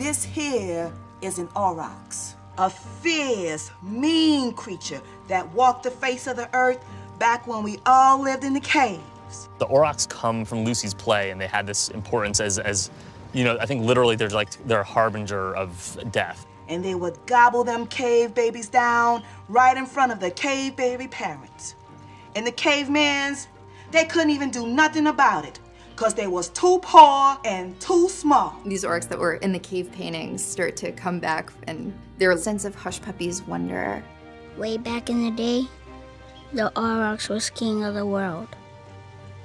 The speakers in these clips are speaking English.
This here is an aurochs, a fierce, mean creature that walked the face of the earth back when we all lived in the caves. The aurochs come from Lucy's play, and they had this importance as you know, I think literally they're a harbinger of death. And they would gobble them cave babies down right in front of the cave baby parents. And the cavemans, they couldn't even do nothing about it, because they was too poor and too small. These orcs that were in the cave paintings start to come back, and their sense of Hush Puppy's wonder. Way back in the day, the aurochs was king of the world.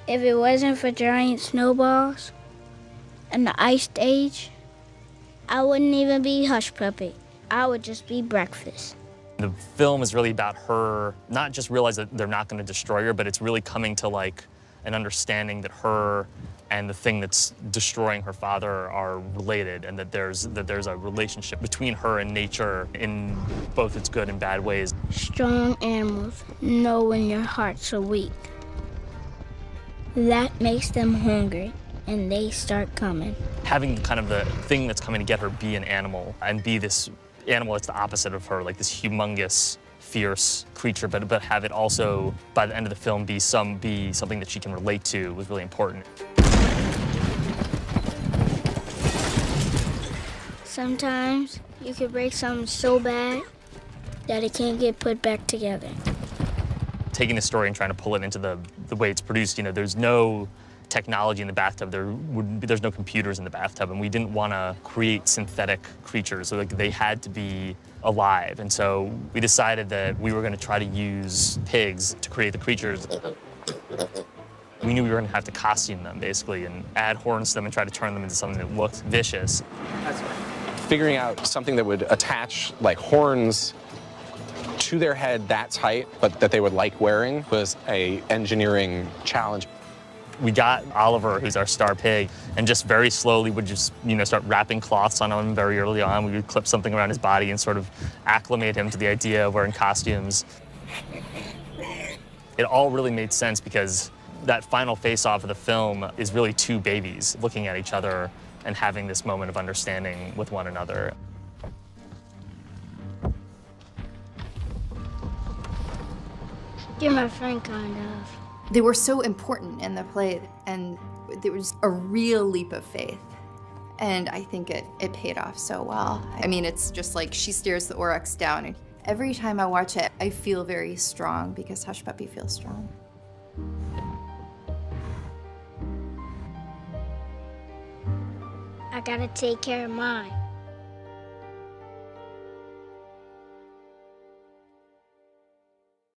If it wasn't for giant snowballs and the ice age, I wouldn't even be Hush Puppy. I would just be breakfast. The film is really about her not just realize that they're not going to destroy her, but it's really coming to like an understanding that her and the thing that's destroying her father are related, and that there's a relationship between her and nature in both its good and bad ways. Strong animals know when your hearts are weak. That makes them hungry, and they start coming. Having kind of the thing that's coming to get her be an animal, and be this animal that's the opposite of her, like this humongous, fierce creature, but have it also, by the end of the film, be something that she can relate to, was really important. Sometimes you can break something so bad that it can't get put back together. Taking the story and trying to pull it into the way it's produced, you know, there's no technology in the bathtub. There's no computers in the bathtub, and we didn't want to create synthetic creatures. So like, they had to be alive, and so we decided that we were going to try to use pigs to create the creatures. We knew we were going to have to costume them, basically, and add horns to them and try to turn them into something that looked vicious. Figuring out something that would attach like horns to their head that tight, but that they would like wearing, was a engineering challenge. We got Oliver, who's our star pig, and just very slowly would just, you know, start wrapping cloths on him very early on. We would clip something around his body and sort of acclimate him to the idea of wearing costumes. It all really made sense because that final face-off of the film is really two babies looking at each other and having this moment of understanding with one another. You're my friend, kind of. They were so important in the play, and there was a real leap of faith. And I think it paid off so well. I mean, it's just like she stares the aurochs down, and every time I watch it, I feel very strong because Hush Puppy feels strong. I gotta take care of mine.